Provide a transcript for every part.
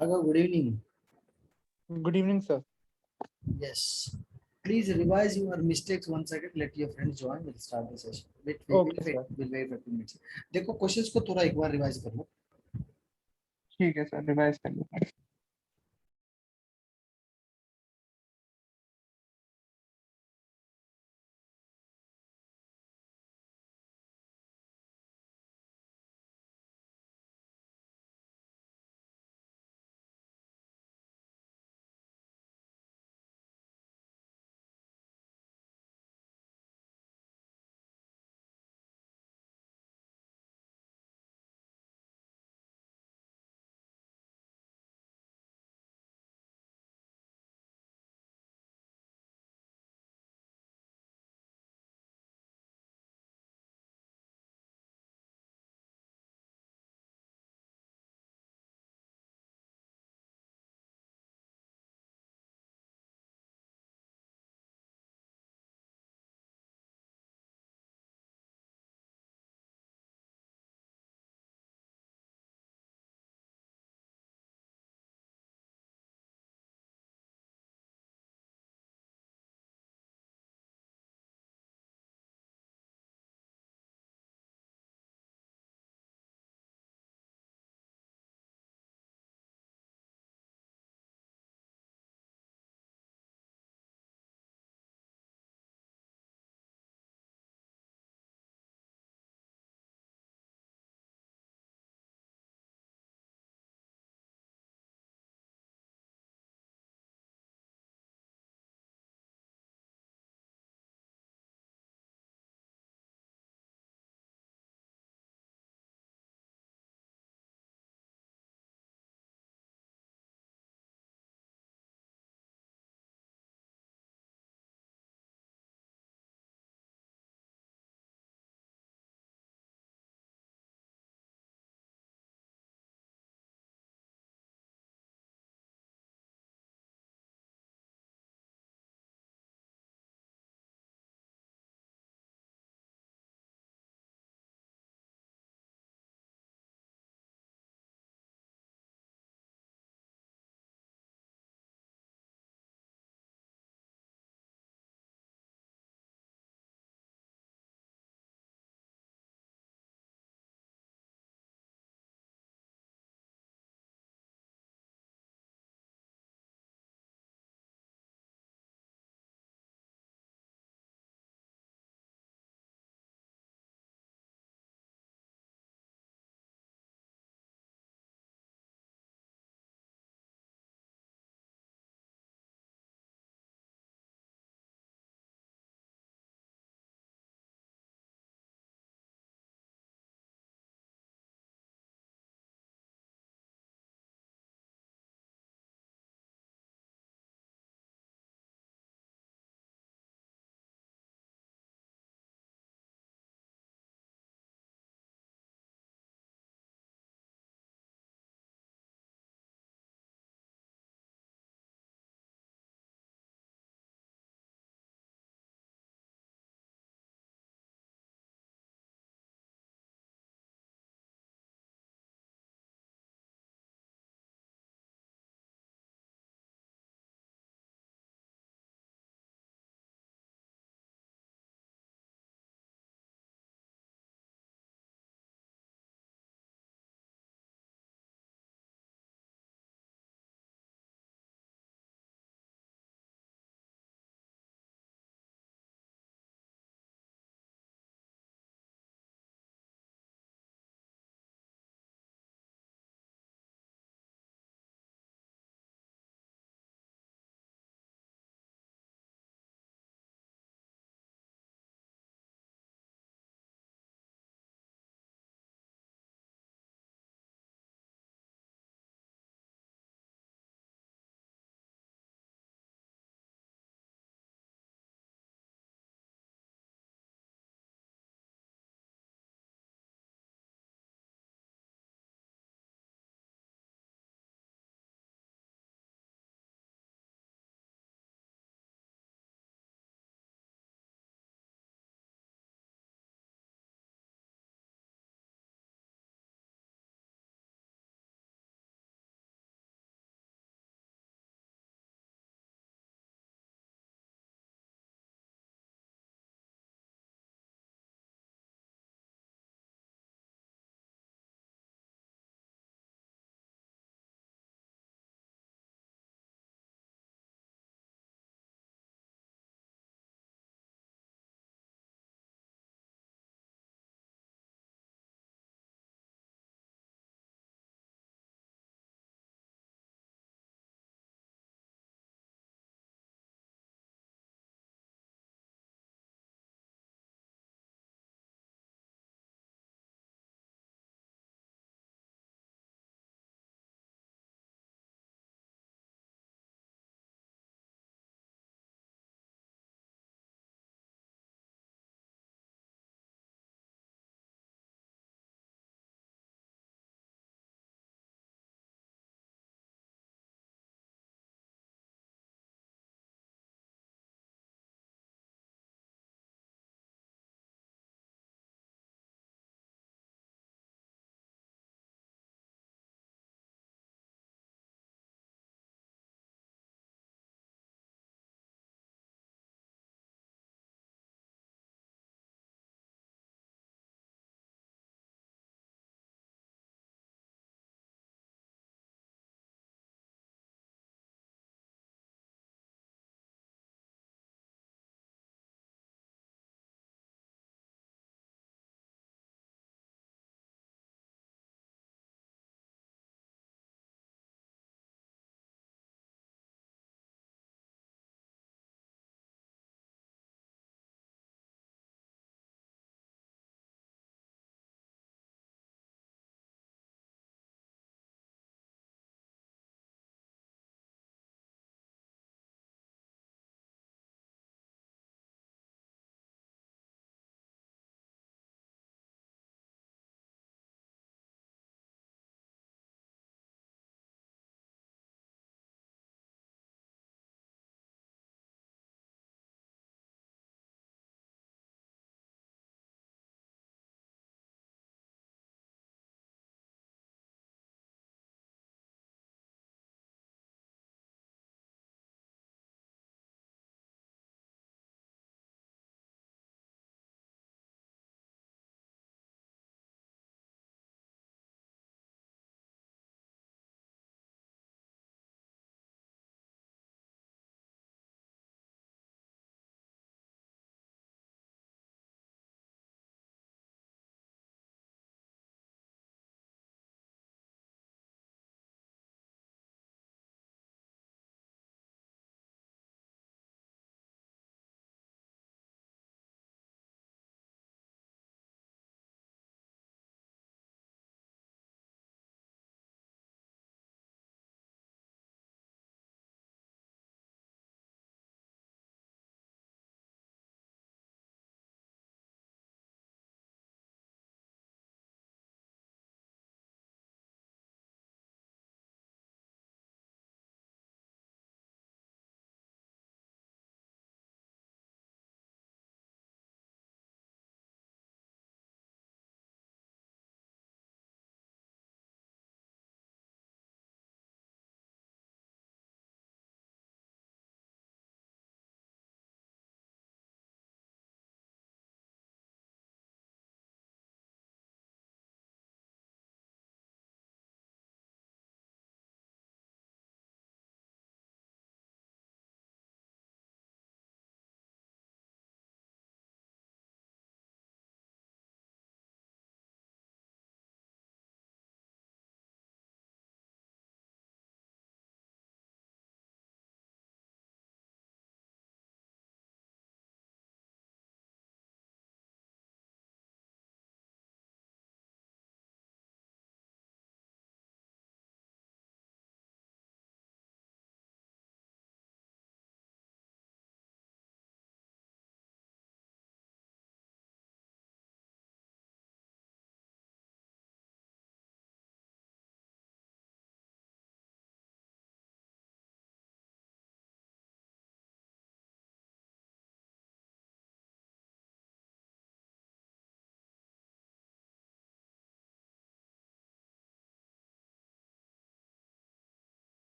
Aga, good evening. Good evening, sir. Yes. Please revise your mistakes 1 second. Let your friends join. We'll start the session. Wait, wait, wait, okay wait. Sir. We'll wait for 2 minutes. देखो questions को थोड़ा एक बार revise कर लो. ठीक है sir, revise कर लो.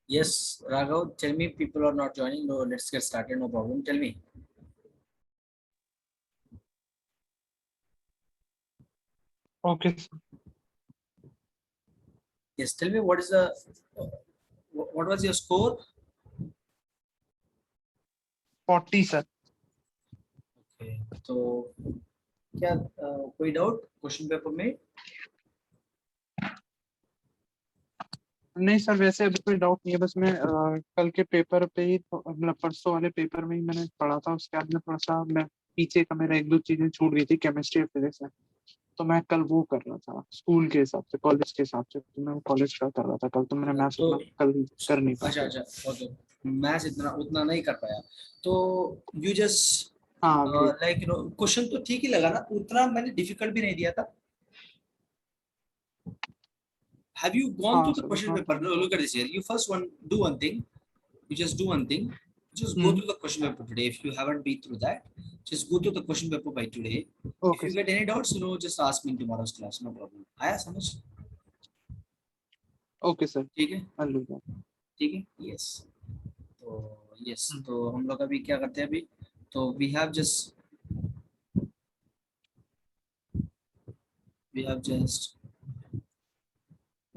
Yes, Raghav, tell me people are not joining. No, let's get started. No problem. Tell me. Okay, sir. Yes, tell me what is the what was your score? 40 sir. Okay. तो क्या कोई doubt question paper में? नहीं sir, वैसे अभी कोई doubt नहीं है. बस मैं कल के पेपर पे ही मतलब परसों वाले पेपर में ही मैंने पढ़ा था. उसके बाद में थोड़ा सा मैं पीछे का मेरा एक दो चीजें छूट गई थी केमिस्ट्री और फिजिक्स में. तो मैं कल वो कर रहा था स्कूल के हिसाब से, कॉलेज के हिसाब से. तो मैं कॉलेज का कर रहा था कल. तो मैंने मैथ्स तो उतना कल कर नहीं अच्छा पाया. अच्छा ओके, मैथ्स इतना उतना नहीं कर पाया तो यू जस्ट हाँ वही. लाइक क्वेश्चन तो ठीक ही लगा ना, उतना मैंने डिफिकल्ट भी नहीं दिया था. Have you gone हाँ through the सर question उतना तो paper? नहीं. No, look at this here. You first one do one thing. You just do one thing. Just go hmm. through the question paper today. If you haven't been through that, just go through the question paper by today. If okay you sir. get any doubts, just ask me in tomorrow's class. No problem. आया समझ? Okay sir. ठीक है, कर लूँगा. ठीक है. Yes. तो yes, तो हम लोग अभी क्या करते हैं अभी? तो we have just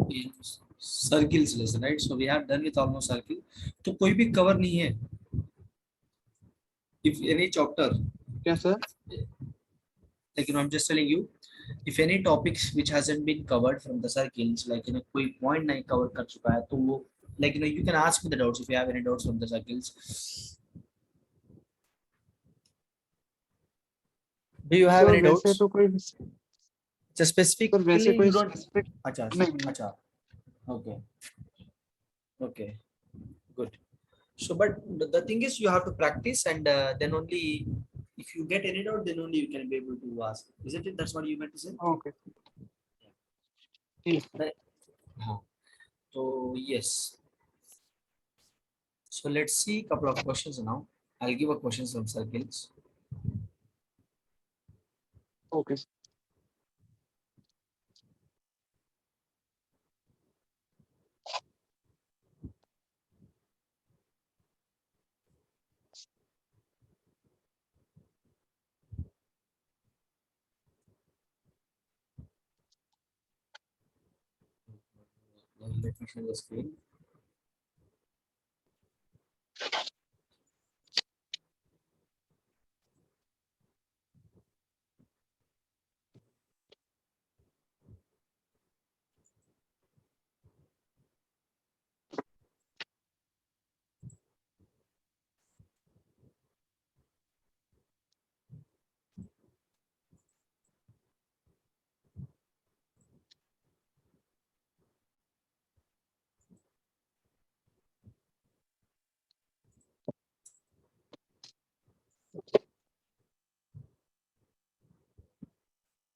in circles lesson, right? So we have done with almost circle. तो कोई भी कवर नहीं है. If any chapter, क्या sir? like I'm just telling you, if any topics which hasn't been covered from the circles, like कोई point नहीं cover कर चुका है तो वो, like you can ask me the doubts if you have any doubts from the circles. Do you have sir any वैसे doubts? तो कोई. Just सर वैसे specifically कोई you don't. स्पेसिफिक अच्छा नहीं. अच्छा. Okay. Okay. Good. So, but the thing is, you have to practice, and then only if you get any doubt, then only you can be able to ask. Isn't it? That's what you meant to say, okay. ठीक है. right? हाँ. So yes. So let's see a couple of questions now. I'll give a questions from circles. Okay sir. Let me share the screen.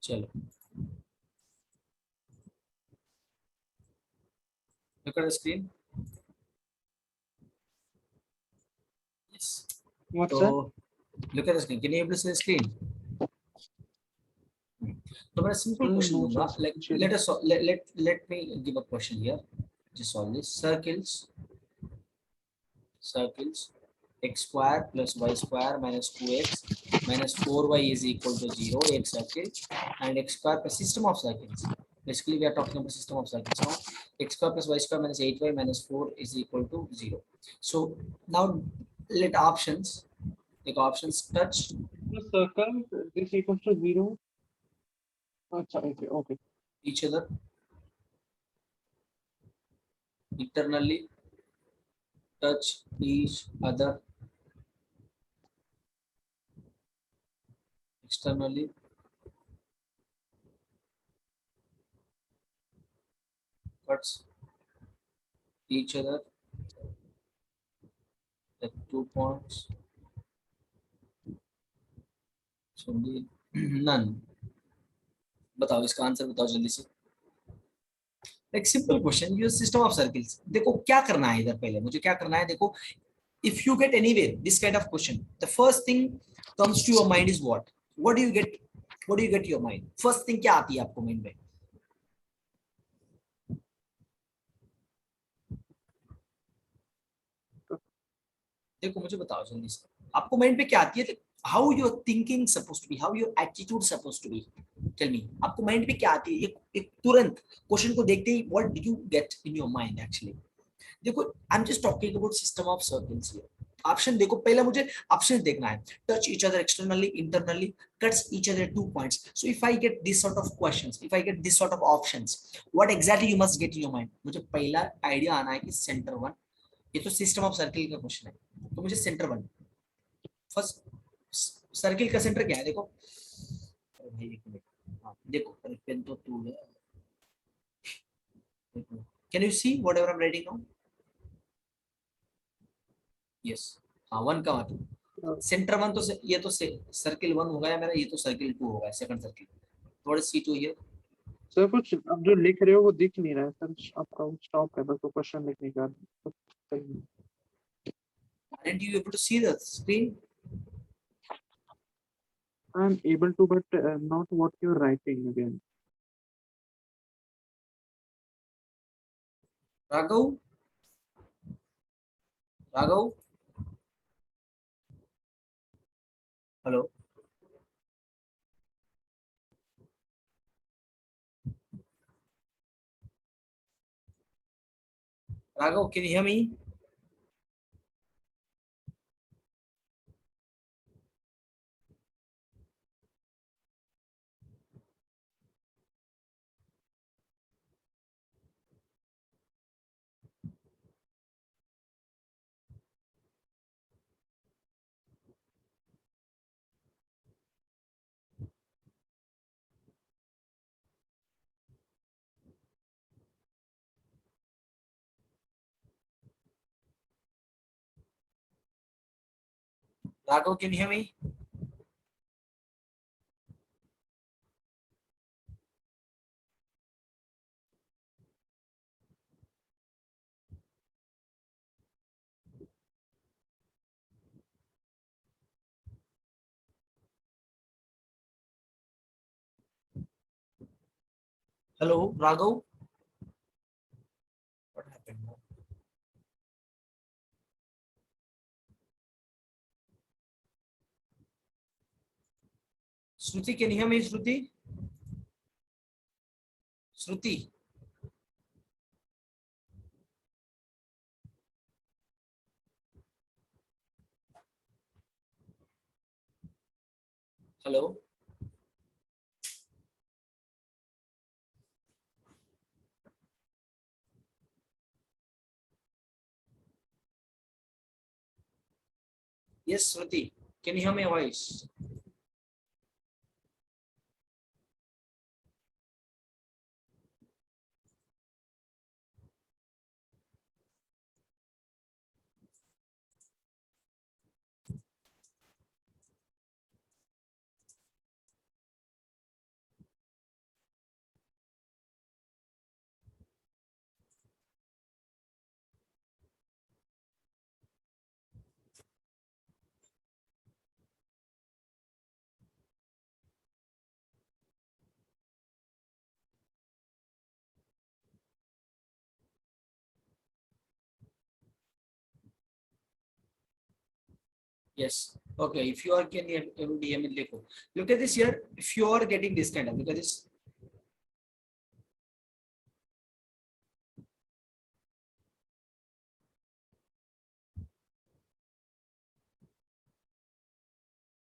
चलो. Look at the screen. Yes. What sir? So look at the screen. Can you able to see the screen? तो मैं simple question no दूंगा. Sir. Like let me give a question here. Just solve this. Circles x square plus y square minus 2x minus 4y is equal to 0, x circle, and x square plus system of circles. Basically, we are talking about system of circles now. X square plus y square minus 8y minus 4 is equal to 0. So now let options, like options touch circle this equals to 0. अच्छा okay okay. each other internally, touch each other externally, cuts each other at 2 points. So none. बताओ इसका answer बताओ जल्दी से. Like simple question, use system of circles. देखो क्या करना है इधर, पहले मुझे क्या करना है देखो. If you get anywhere this kind of question, the first thing comes to your mind is what do you get, what do you get your mind, first thing क्या आती है आपको माइंड में? देखो मुझे बताओ जल्दी से, आपको माइंड पे क्या आती है, how your thinking suppose to be, how your attitude suppose to be, tell me, आपको माइंड पे क्या आती है, एक तुरंत क्वेश्चन को देखते ही what did you get in your mind actually. देखो I am just talking about system of circles here. Option देखो, पहले मुझे ऑप्शन देखना है, touch each other externally internally, cuts each other two points, so if I get this sort of questions, if I get this sort of options, what exactly you must get in your mind, मुझे पहला idea आना है कि centre one, ये तो system of circle का question है, तो मुझे सेंटर वन, फर्स्ट सर्किल का सेंटर क्या है देखो, अरे भाई एक मिनट, हाँ देखो, अरे पेन तो टूल है, can you see what ever I am writing now, yes, हाँ वन का वन, सेंटर वन तो ये तो सर्किल वन हो गया मेरा, ये तो सर्किल टू हो गया, सेकंड सर्किल, थोड़ा सी टू हियर, सर कुछ आप जो लिख रहे हो वो दिख नहीं रहा है सर, आपका स्टॉप है बस वो क्वेश्चन लिखने का तो सही नहीं। aren't you able to see the screen? I am able to, but not what you're writing again. Raghav, Raghav, hello, Raghav, can you hear me? Raghav, can you hear me? Hello, Raghav. What happened now? Shruti, can you hear me, Shruti? Shruti. Hello. Yes, Shruti. Can you hear my voice? Yes. Okay. If you are can you able to hear me, look at this here. If you are getting this kind of, look at this.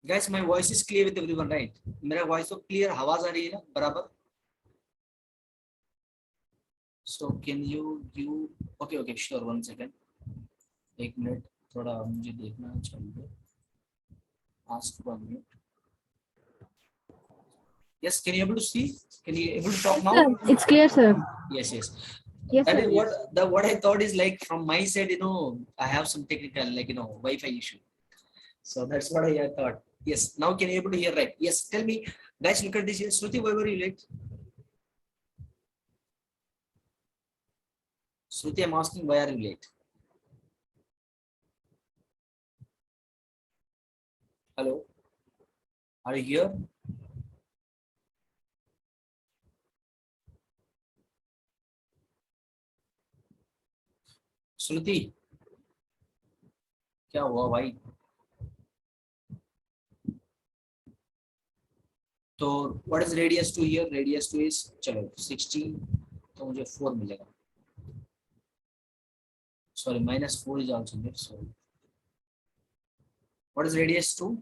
Guys, my voice is clear with everyone, right? मेरा voice तो clear, आवाज आ रही है ना बराबर? So can you give? Okay, okay, sure. 1 second. एक minute, थोड़ा मुझे देखना चाहिए. Ask 1 minute. Yes, can you able to see? Can you able to talk now? Sir, it's clear, sir. Yes, yes. Yes, That sir. is what I thought is like from my side, I have some technical Wi-Fi issue. So that's what I thought. Yes. Now can you able to hear right? Yes. Tell me, guys. Look at this here. Shruti, why were you late? Shruti, I'm asking why are you late? Hello. Are you here? Shruti, क्या हुआ भाई? तो what is radius two here? Radius two is, चलो 16, तो मुझे 4 मिलेगा। Sorry, -4 is also there, sorry. What is radius two?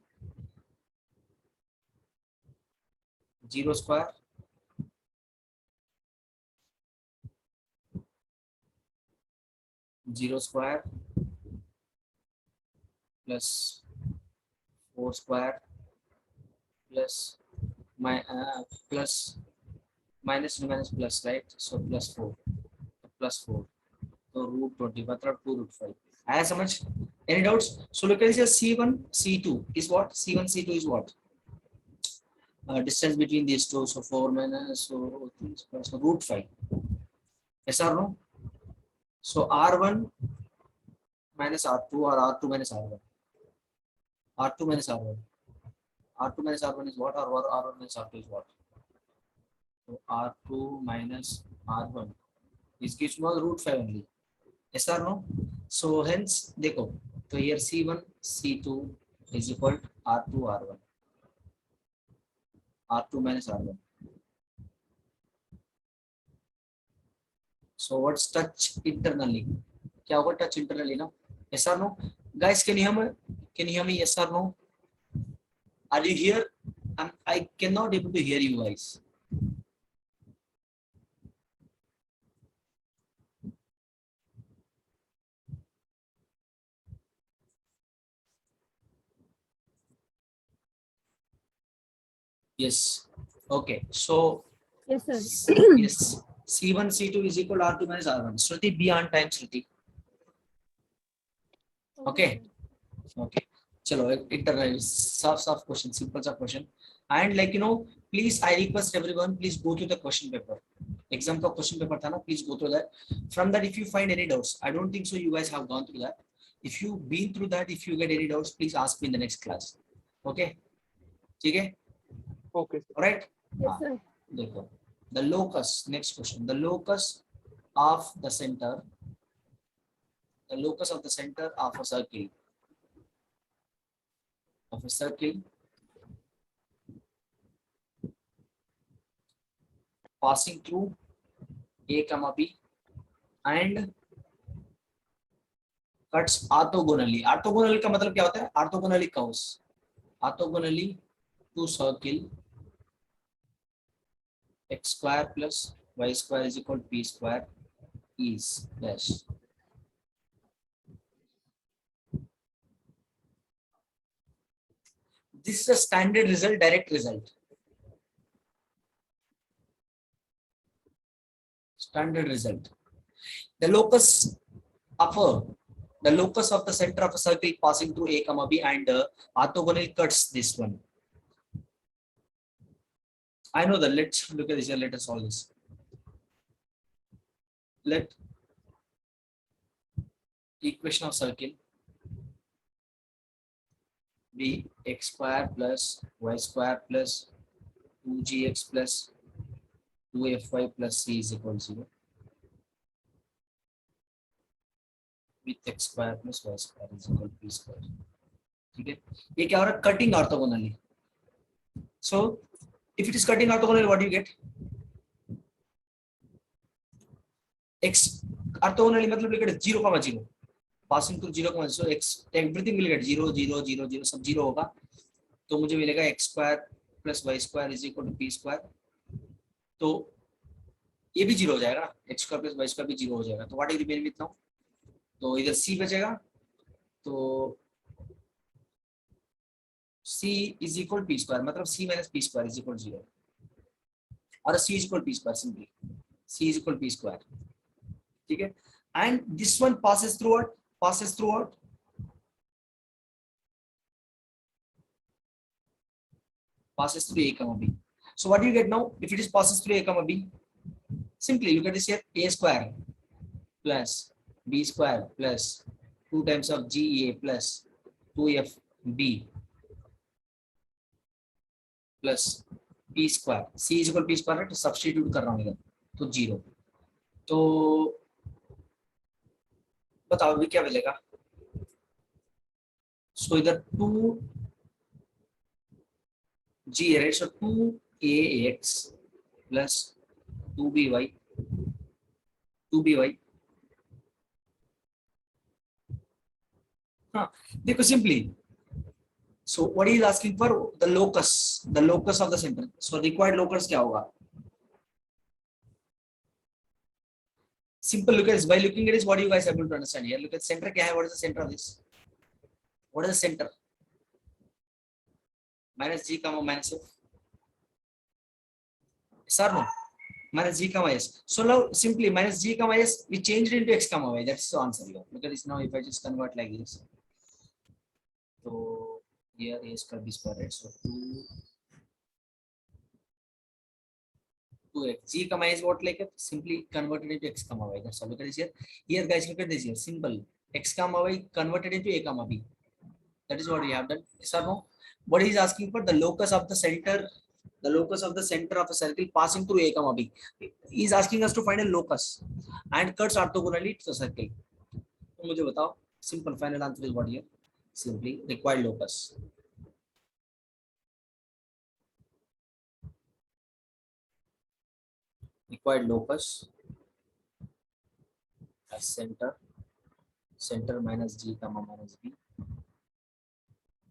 0 square plus 4 square plus plus minus plus, right? So +4 तो √20 मतलब 2√5 आया समझ? Any doubts? So look at this, C1 C2 is what? C1 C2 is what? Distance between these two, so 4 minus, so √5. Yes or no? So R1 minus R2 or R2 minus R1. R2 minus R1. R2 minus R1 is what? Or R1 minus R2 is what? So R2 minus R1 is gives me √5 only. Yes or no? So hence देखो, तो here C1 C2 is equal to R2 R1. R2 minus R1. So what's touch internally? क्या होगा touch internally ना? Yes or no? Guys, can you hear me? Yes or no? Are you here? I cannot able to hear you guys. Yes. Okay. So Yes, sir. yes, C1 C2 is equal to R2 minus R1. Shruti, be on time, Shruti. Okay. Okay. चलो internal soft question, simple सा question. And like please, I request everyone, please go to the question paper. Exam का question paper था ना, please go through that. From that, if you find any doubts, I don't think so you guys have gone through that. If you been through that, if you get any doubts, please ask me in the next class. Okay? ठीक है? Okay. Alright? Yes, sir. देखो, the locus, next question, the locus of the center of a circle, passing through A, B and cuts orthogonally. Orthogonally का मतलब क्या होता है? Orthogonally curves. Orthogonally to circle x square plus y square is equal to p square is dash. This is a standard result, direct result. Standard result. The locus of the center of a circle passing through A, B and orthogonal cuts this one. I know that. Let's look at this here. Let us solve this. Let equation of circle be x square plus y square plus 2gx plus 2fy plus c is equal to 0 with x square plus y square is equal to p square. ठीक है, ये क्या हो रहा है? Cutting orthogonally. So if it is cutting orthogonally, what do you get? X orthogonally मतलब लेकर 0,0 passing through 0,0, so x everything will get 0 0 0 0 सब 0 होगा, तो मुझे मिलेगा x square plus y square is equal to p square. तो ये भी 0 हो जाएगा ना, x square plus y square भी 0 हो जाएगा, तो what is remaining with now? तो इधर c बचेगा, तो c is equal to p square, मतलब c minus p square is equal to 0 और c is equal to p square, simply c is equal to p square. ठीक है, and this one passes through what? Passes through what? Passes through A, B. So what do you get now? If it is passes through A, B, simply look at this here: A square plus B square plus 2 times of GA plus 2FB plus P square. C is equal to P square, right? Substitute कर रहा हूँ इधर, तो 0. तो बताओ अभी क्या मिलेगा? So either 2g, right? So 2ax plus 2by 2by. हाँ देखो simply. So what he is asking for the locus of the center. So required locus क्या होगा? Simple. Look at this. By looking at this, what do you guys able to understand here? Look at center क्या है? What is the center of this? What is the center? Minus g comma minus f. Yes or no? Minus g comma s. So now simply minus g comma s we changed it into x comma y. That's the answer here. Look at this now. If I just convert like this, so here a square b square, right? So 2x g comma is what, like simply converted into x comma y. That's all. Look at this here. Here guys, look at this here. Simple. X comma y converted into a comma b. That is what we have done. Yes or no? What he is asking for, the locus of the center, the locus of the center of a circle passing through a comma b. He is asking us to find a locus and cuts orthogonally to the circle. तो मुझे बताओ. Simple. Final answer is what here? Simply required locus. Required locus as center minus g comma minus b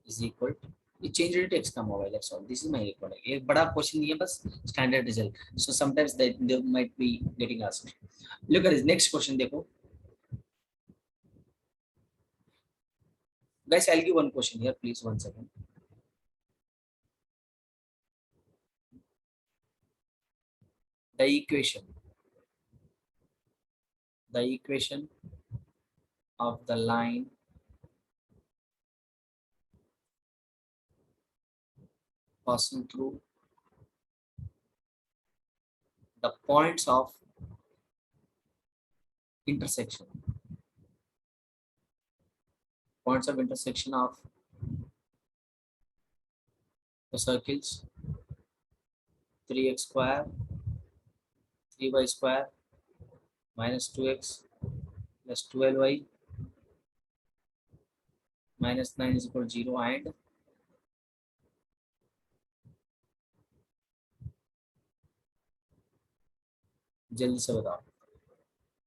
is equal to, ये change it to x comma y. That's all. This is my required. एक बड़ा question नहीं है, बस standard result. So sometimes they might be getting asked. Look at this next question. देखो guys, I'll give one question here, please. 1 second. The equation of the line passing through the points of intersection of the circles 3x square, 3y square minus 2x plus 12y minus 9 is equal to 0 and जल्दी से बताओ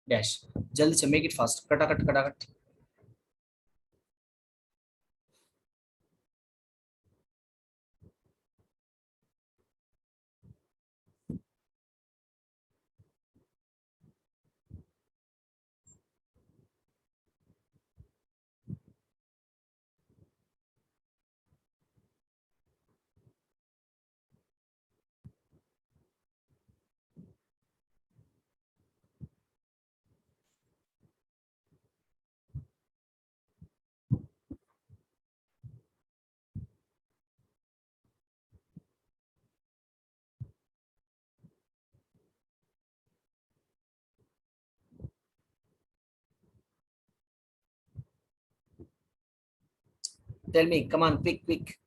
dash. जल्दी से make it fast. कटाकट. Tell me, come on, quick.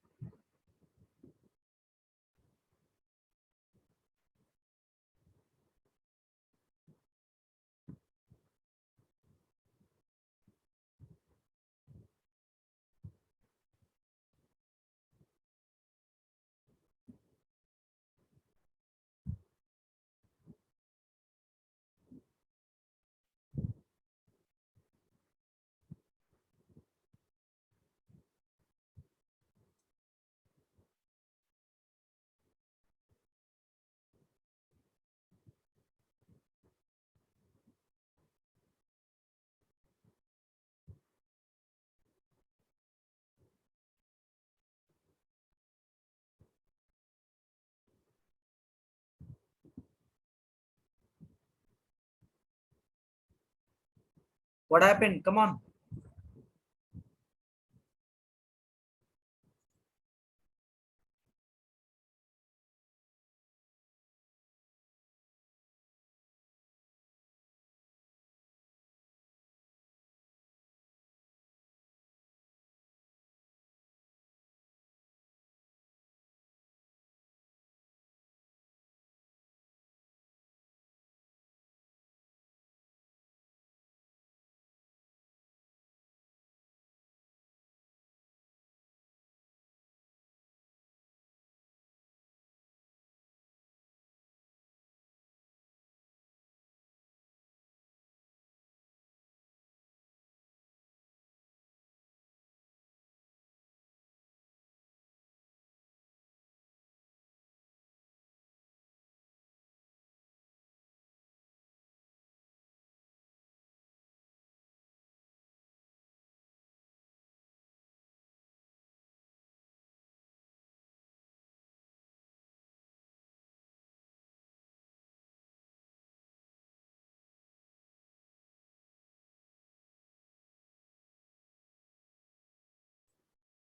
What happened? Come on.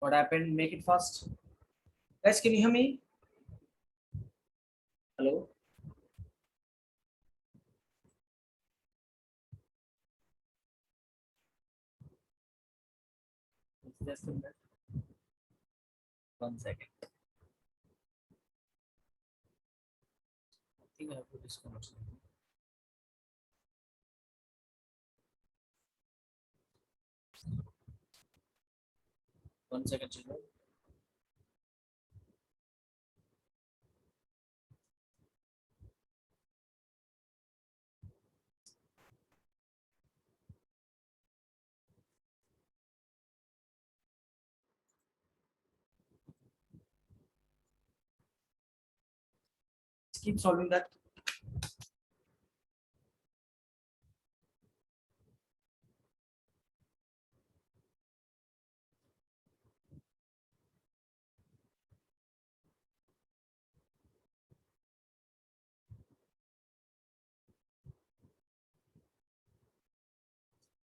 What happened? Make it fast. Guys, can you hear me? Hello? Just a minute. 1 second. I think I have to disconnect something. One second, children. Keep solving that.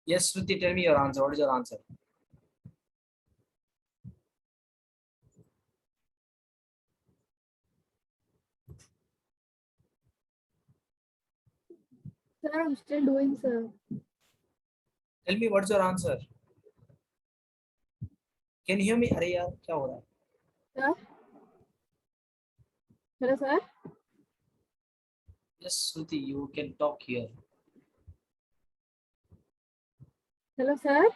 Yes, Shruti, tell me your answer. What is your answer? Sir, I'm still doing, sir. Tell me what's your answer. Can you hear me? अरे यार क्या हो रहा है? Sir? Hello, sir? Yes, Shruti, you can talk here. Hello, sir?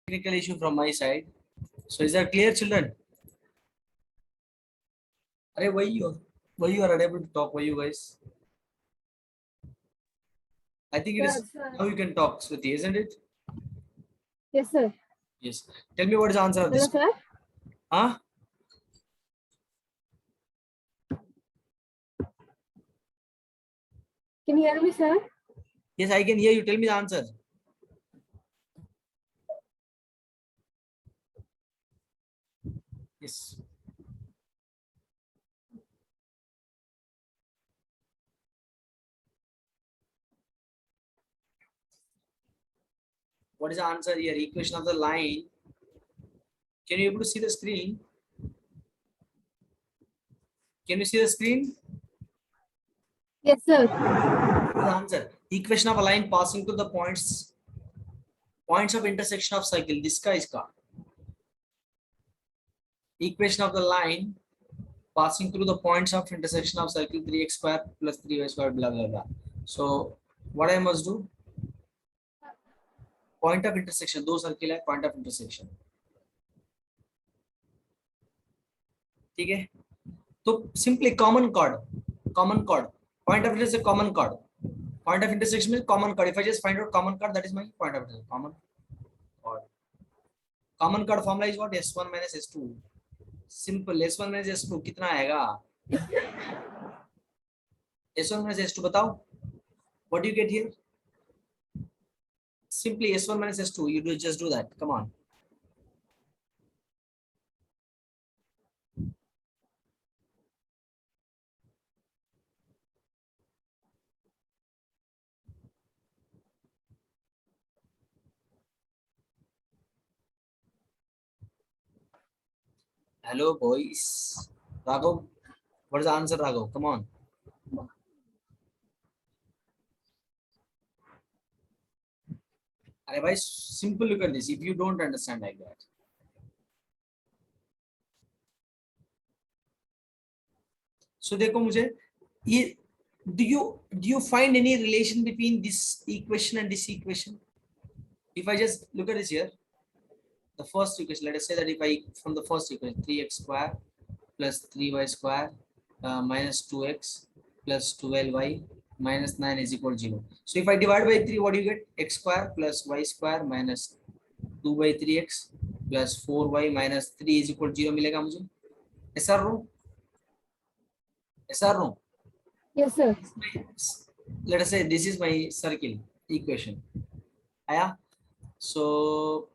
Technical issue from my side. So is that clear, children? Arey, why you are unable to talk? Why you guys? I think it Sir, is sir. now you can talk, Shruti, isn't it? Yes, sir. Yes. Tell me what is the answer of Hello, this? sir? Huh? Can you hear me, sir? Yes, I can hear you. Tell me the answer. Yes. What is the answer here? Equation of the line. Can you able to see the screen? Can you see the screen? Yes, sir. What is the answer? Equation of a line passing through the points of intersection of circle. This का इसका. Equation of the line passing through the points of intersection of circle 3x square plus 3y square blah blah blah. So what I must do? Point of intersection. दो circle है point of intersection. ठीक है? तो simply common chord. Point of intersection common chord. Point of intersection means common chord. If I just find out common chord, that is my point of intersection. Common chord. Common chord formula is what? S1 minus S2. Simple. S1 minus S2 कितना आएगा? S1 minus S2 बताओ. What do you get here? Simply S1 minus S2. You just do that. Come on. Hello, boys. Raghav, what is the answer, Raghav? Come on. अरे भाई simple look at this. If you don't understand like that. So देखो मुझे ये do you find any relation between this equation and this equation? If I just look at this here, the first equation, let us say that if I from the first equation 3x square plus 3y square minus 2x plus 12y minus 9 is equal to 0. So if I divide by 3, what do you get? X square plus y square minus 2 by 3x plus 4y minus 3 is equal to 0 मिलेगा मुझे. Yes or no? Yes or no? Yes, sir. Let us say this is my circle equation. Aya? So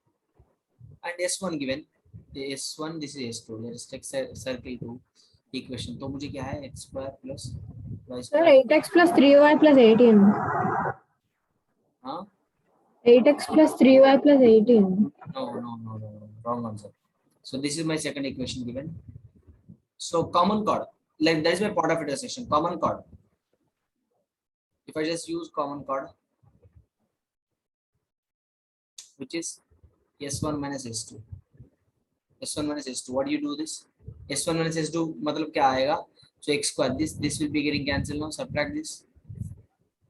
and S1 given. S1 this is S2. Let us take circle 2 equation. तो मुझे क्या है? X square plus y Sir, square. 8x plus 3y plus 18. Huh? 8x plus 3y plus 18. No. Wrong answer. So this is my second equation given. So common chord. Like that is my point of intersection. Common chord. If I just use common chord, which is S1 minus S2. S1 minus S2. What do you do this? S1 minus S2 मतलब क्या आएगा? So x square. This will be getting cancelled now. Subtract this.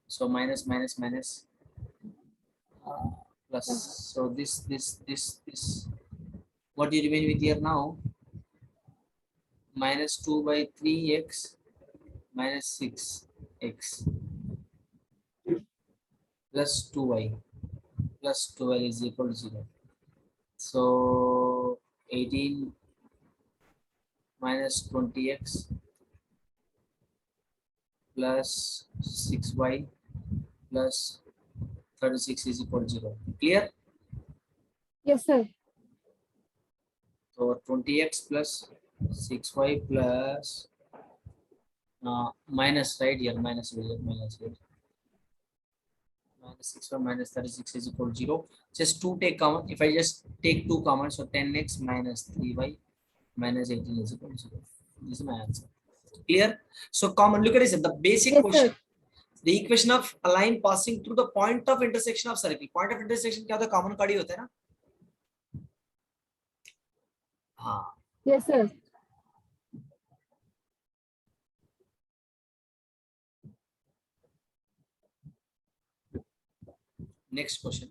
So minus plus. So this. What do you remain with here now? Minus 2 by 3x minus 6x plus 2y plus 12 is equal to 0. So 18 minus 20x plus 6y plus 36 is equal to 0. Clear? Yes, sir. So 20x plus 6y plus minus right here, minus here. Minus 6y minus 36 is equal to 0. Just 2 take common. If I just take 2 common, so 10x minus 3y minus 18 is equal to 0. This is my answer. Clear? So common, look at this, the basic Yes, question. sir. The equation of a line passing through the point of intersection of circle. Point of intersection क्या होता है? Common chord ही होता है ना? हाँ. Yes, sir. Next question.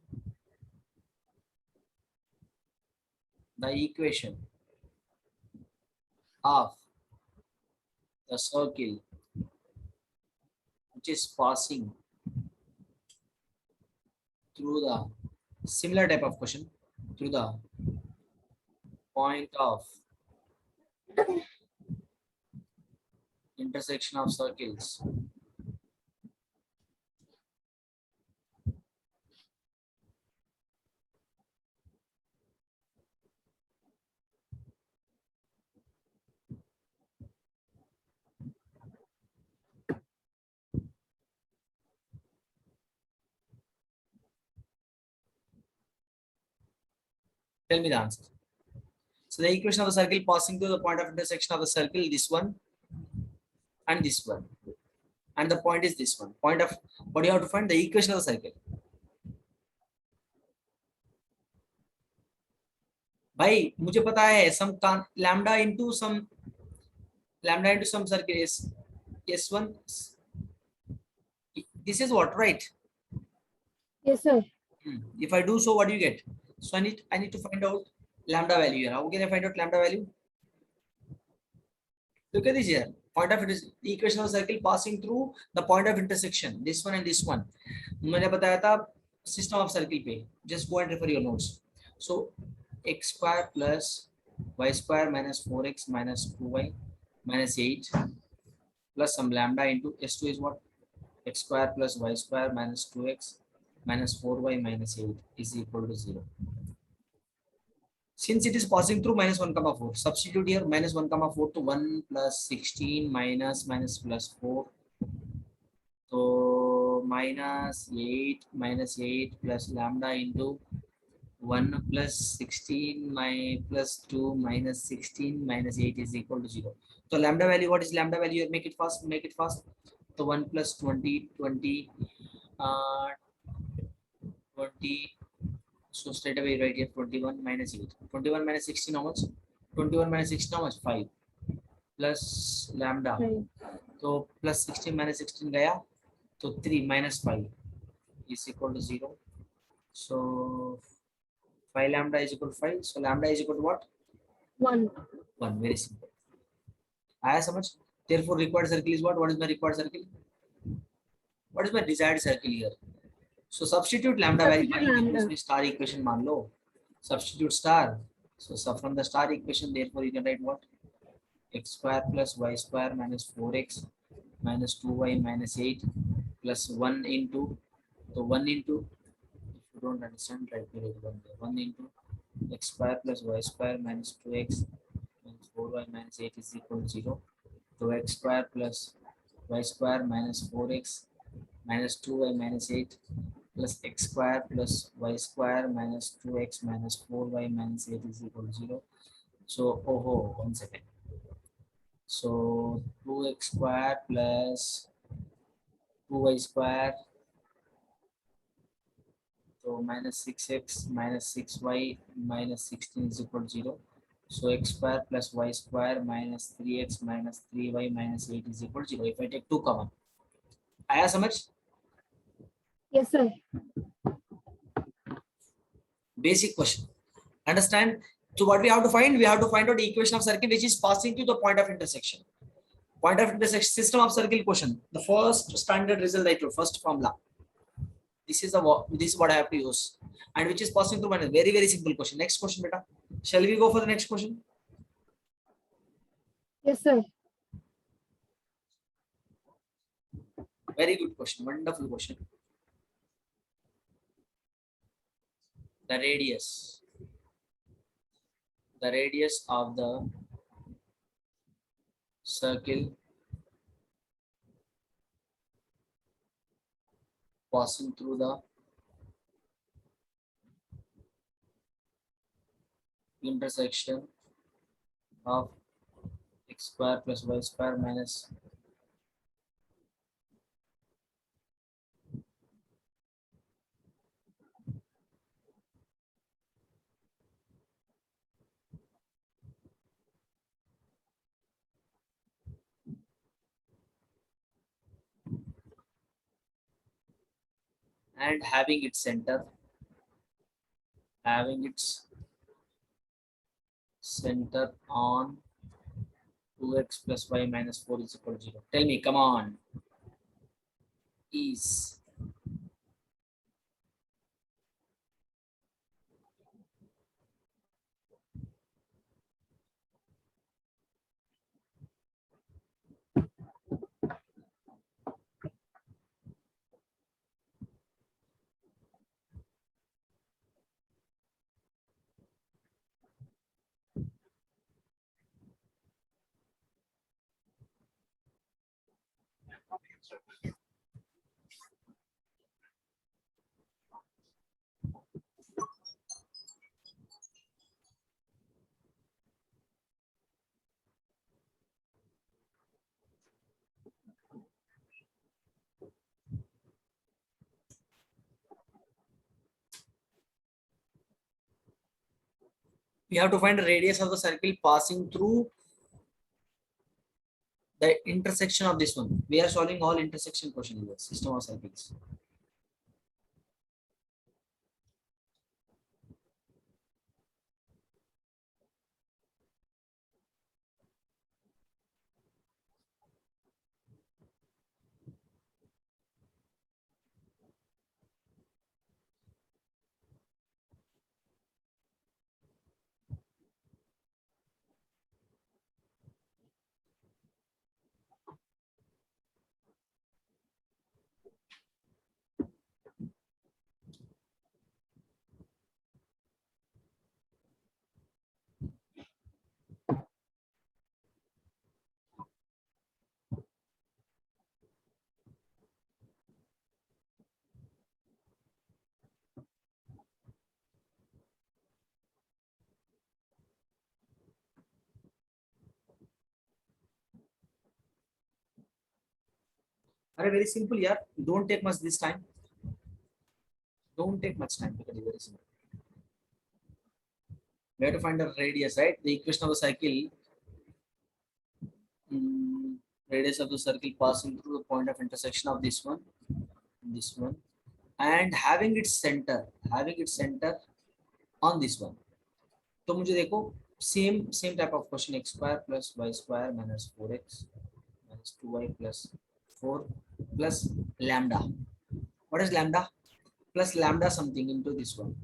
The equation of the circle which is passing through the similar type of question through the point of intersection of circles Tell me the answer. So the equation of the circle passing through the point of intersection of the circle, this one and this one, and the point is this one. Point of what you have to find the equation of the circle. भाई मुझे पता है some lambda into some circle is S1. This is what, right? Yes, sir. If I do so, what do you get? So I need to find out lambda value here. How can I find out lambda value? Look at this here. Point of the equation of circle passing through the point of intersection. This one and this one. मैंने बताया था system of circle पे. Just go and refer your notes. So x square plus y square minus 4x minus 2y minus 8 plus some lambda into S2 is what? X square plus y square minus 2x minus 4y minus 8 is equal to 0. Since it is passing through minus 1 comma 4, substitute here minus 1 comma 4 to 1 plus 16 minus plus 4. So minus 8 plus lambda into 1 plus 16 plus 2 minus 16 minus 8 is equal to 0. So lambda value, what is lambda value? Make it fast. So 1 plus 20, 20. So straight away right here 21 minus 8. 21 minus 16 how much? 21 minus 16 how much? 5 plus lambda. Right. So plus 16 minus 16 gaya. So 3 minus 5 is equal to 0. So 5 lambda is equal to 5. So lambda is equal to what? 1. 1. Very simple. Aya samajh? Therefore required circle is what? What is my required circle? What is my desired circle here? So substitute lambda value. Lambda. Star equation मान लो. Substitute star. So from the star equation, therefore you can write what? X square plus y square minus 4x minus 2y minus 8 plus 1 into, so 1 into, if you don't understand, write me 1 into x square plus y square minus 2x minus 4y minus 8 is equal to 0. So x square plus y square minus 4x minus 2y minus 8 plus x square plus y square minus 2x minus 4y minus 8 is equal to 0. So, 1 second. So 2x square plus 2y square, so minus 6x minus 6y minus 16 is equal to 0. So x square plus y square minus 3x minus 3y minus 8 is equal to 0. If I take 2 common, आया समझ? Yes, sir. Basic question. Understand? So what we have to find? We have to find out the equation of circle which is passing through the point of intersection. Point of intersection, system of circle question. The first standard result I told, first formula. This is what I have to use, and which is passing through one. Very very simple question. Next question, beta. Shall we go for the next question? Yes, sir. Very good question. Wonderful question. The radius of the circle passing through the intersection of x square plus y square minus and having its center on 2x plus y minus 4 is equal to 0. Tell me, come on. Is You have to find the radius of the circle passing through the intersection of this one. We are solving all intersection question here, system of circles. Are very simple, yeah. Don't take much this time. Don't take much time because it's very simple. We have to find the radius, right? The equation of the cycle. Radius of the circle passing through the point of intersection of this one, and having its center on this one. तो मुझे देखो same type of question, x square plus y square minus 4x minus 2y plus 4 plus lambda. What is lambda? Plus lambda something into this one.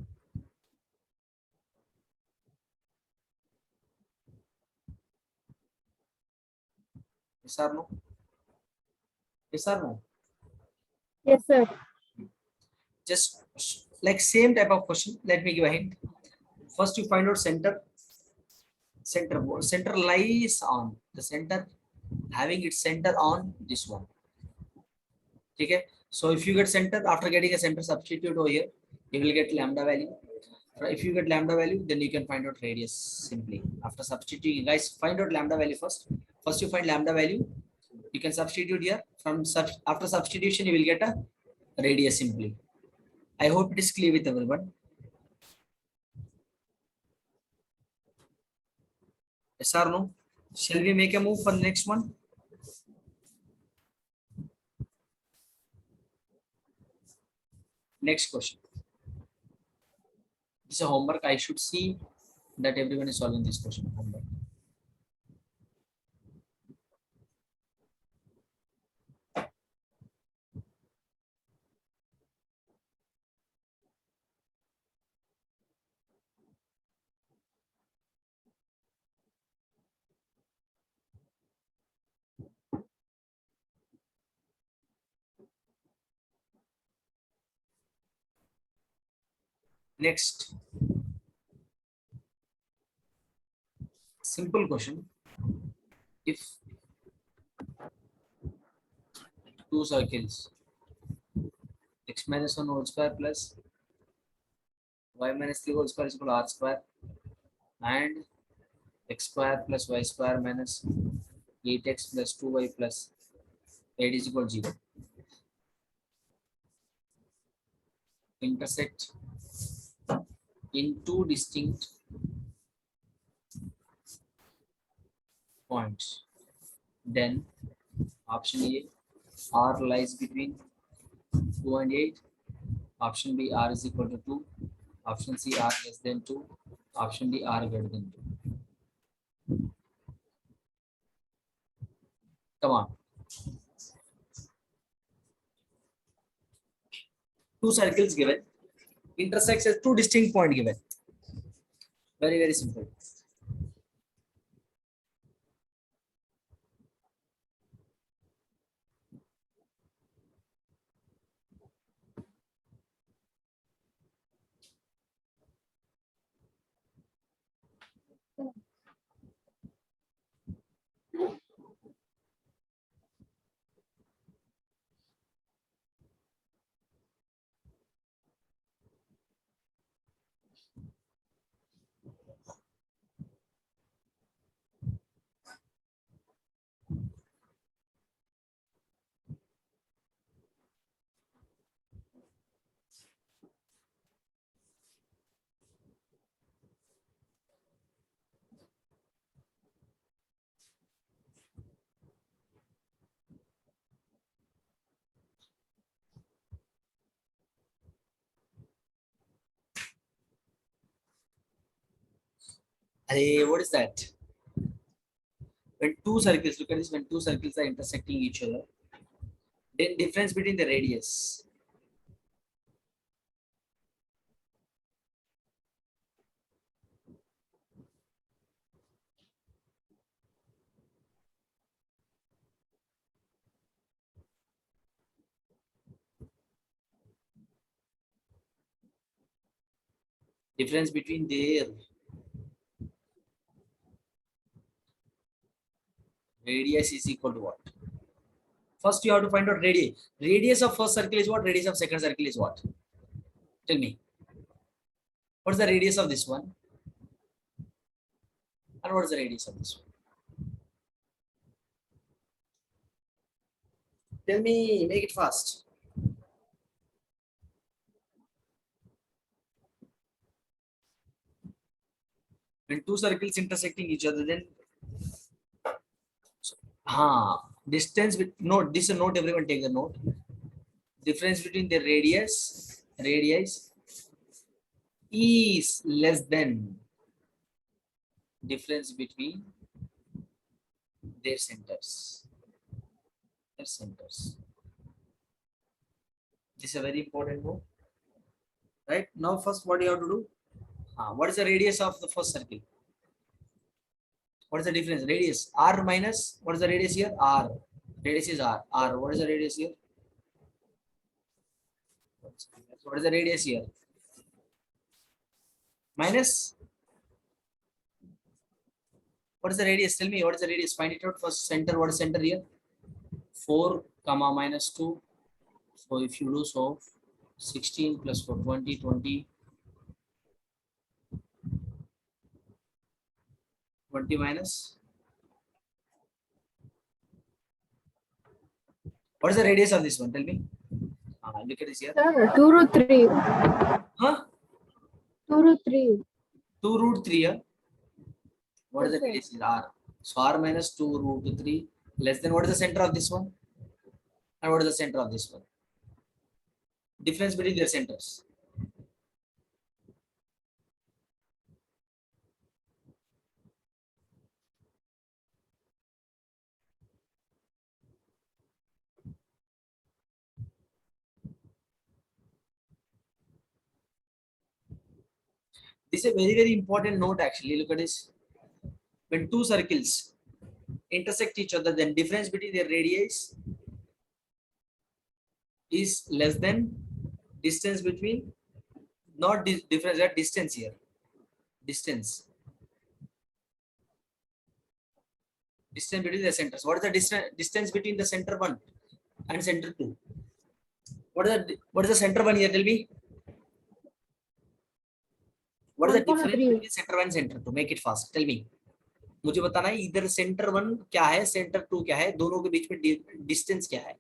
Yes or no? Yes or no? Yes, sir. Just like same type of question. Let me give a hint. First you find out center lies on the center, having its center on this one. Okay, so if you get center, after getting a center, substitute over here, you will get lambda value. If you get lambda value, then you can find out radius simply after substituting. Guys, find out lambda value first. First you find lambda value, you can substitute here. After substitution you will get a radius simply. I hope it is clear with everyone. Yes or no? Shall we make a move for the next one? Next question. This is a homework. I should see that everyone is solving this question. Homework. Next. Simple question. If two circles, x minus 1 whole square plus y minus 3 whole square is equal to r square, and x square plus y square minus 8x plus 2y plus 8 is equal to 0. Intersect in two distinct points. Then option A, r lies between 2 and 8. Option B, r is equal to 2. Option C, r less than 2. Option D, r greater than 2. Come on. Two circles given. Intersects at two distinct points given. Very, very simple. Hey, what is that? When two circles, look at this, when two circles are intersecting each other, then difference between the radius. Difference between their radius is equal to what? First, you have to find out radius. Radius of first circle is what? Radius of second circle is what? Tell me. What is the radius of this one? And what is the radius of this one? Tell me, make it fast. When two circles intersecting each other, then distance with note. This is a note. Everyone take the note. Difference between the radius is less than difference between their centers. This is a very important note. Right now, first, what do you have to do? What is the radius of the first circle? What is the difference? Radius r minus, what is the radius here? R. Radius is r. R. What is the radius here? What is the radius here? Minus. What is the radius? Tell me what is the radius. Find it out first. Center. What is center here? 4 comma minus 2. So if you do so, 16 plus 4, 20, 20. 20 minus. What is the radius of this one? Tell me. Look at this here. Sir, 2 root 3. Huh? 2 root 3. 2 root 3. What is the Okay. radius? Is r. So r minus 2 root 3 less than what is the center of this one? And what is the center of this one? Difference between their centers. This is a very, very important note actually. Look at this. When two circles intersect each other, then difference between their radius is less than distance between, not difference, that distance here. Distance between the centers. What is the distance between the center 1 and center 2? What is the center 1 here? Tell me. What is the 1,3. difference between center 1 and center 2? Make it fast. Tell me. मुझे बताना है इधर centre 1 क्या है, centre 2 क्या है, दोनों के बीच में डिस्टेंस क्या है?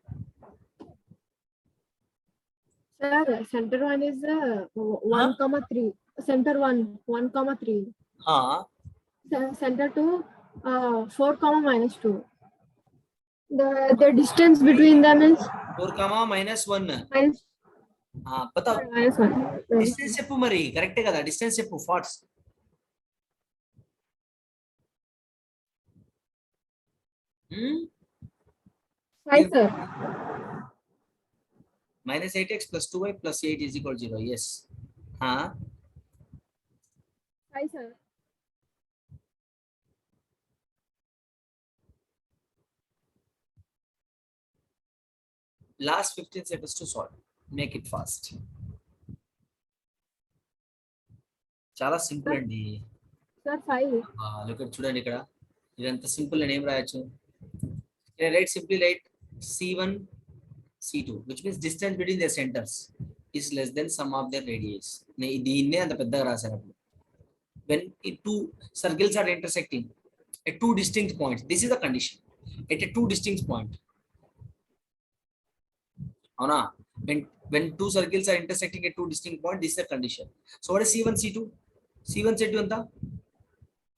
Sir, center 1 is 1 comma 3. Center 1 comma 3. हाँ. Center 2 4 comma minus 2. The distance between them is 4 comma minus 1. minus हाँ बताओ. minus 1. డిస్టెన్స్ చెప్పు మరి, కరెక్టే కదా? డిస్టెన్స్ చెప్పు. ఫాట్స్. Hi, sir. Minus 8x plus 2y plus 8 is equal to 0. Yes. हाँ. Hi, sir. Last 15 seconds to solve. Make it fast. చాలా simple అండి. Sir, 5. ఇక్కడ చూడండి, ఇక్కడ ఇదంతా సింపుల్ అని ఏం రాయొచ్చు? Right simply right C1 C2 which means distance between their centers is less than sum of their radius. దీన్నే అంత పెద్దగా రాశారు. When two circles are intersecting at two distinct points, this is the condition. At a two distinct point. అవునా? When two circles are intersecting at two distinct points, this is a condition. So what is C1 C2? C1 C2 ఎంత?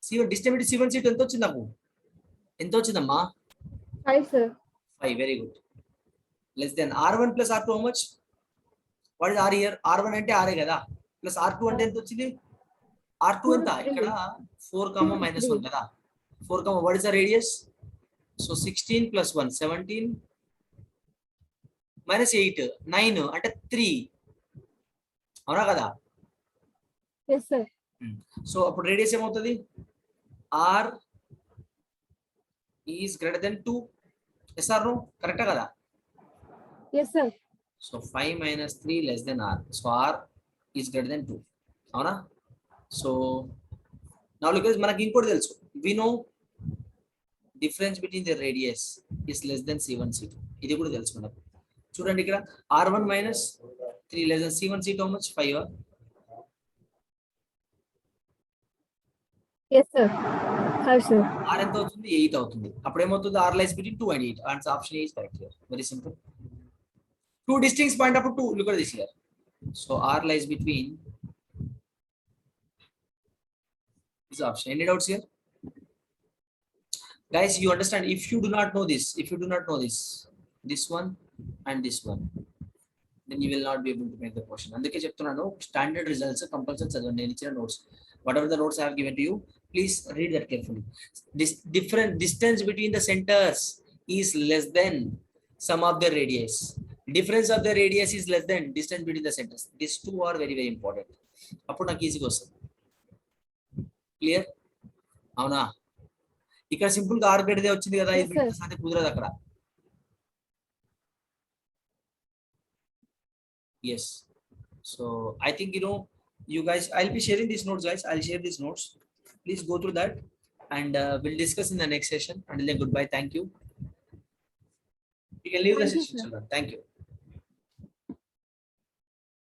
C1 distance between C1 C2 ఎంత వచ్చింది నాకు? ఎంత వచ్చిందమ్మా? 5, sir. 5. Very good. Less than R1 plus R2 how much? What is R here? R1 అంటే R కదా, plus R2 అంటే ఎంత వచ్చింది? R2 ఎంత ఇక్కడ 4, -1 కదా 4, what is the radius? So 16 plus 1 17 minus 8 9 అంటే 3 అవునా కదా? Yes, sir. సో అప్పుడు రేడియస్ ఏమవుతుంది? R is greater than 2. Yes or no? కరెక్టా కదా? Yes, sir. So 5 minus 3 less than R. So R is greater than 2. అవునా? So now look at మనకి ఇంకోటి తెలుసు. We know difference between the radius is less than C1 C2. ఇది కూడా తెలుసు మనకు. చూడండి ఇక్కడ R1 minus 3 less than C1 C2 how much? 5. Yes, sir. Hi, sir. R ఎంత అవుతుంది? 8 అవుతుంది. అప్పుడు ఏమవుతుంది? R lies between 2 and 8. Answer option A is correct here. Very simple. Two distinct point up to 2. Look at this here. So R lies between this option. Any doubts here? Guys, you understand, if you do not know this, this one and this one, then you will not be able to make the question. అందుకే చెప్తున్నాను standard results compulsory చదవండి. నేను ఇచ్చిన notes, whatever the notes I have given to you, please read that carefully. This different distance between the centers is less than sum of the radius. Difference of the radius is less than distance between the centers. These two are very very important. అప్పుడు నాకు ఈజీగా వస్తుంది. Clear? అవునా? ఇక్కడ simple గా are grade వచ్చింది కదా, ఇది అంటే కుదరదు అక్కడ. Yes. So I think you guys, I'll be sharing these notes, guys. I'll share these notes. Please go through that, and we'll discuss in the next session. Until then, goodbye. Thank you. You can leave the session, children. Thank you.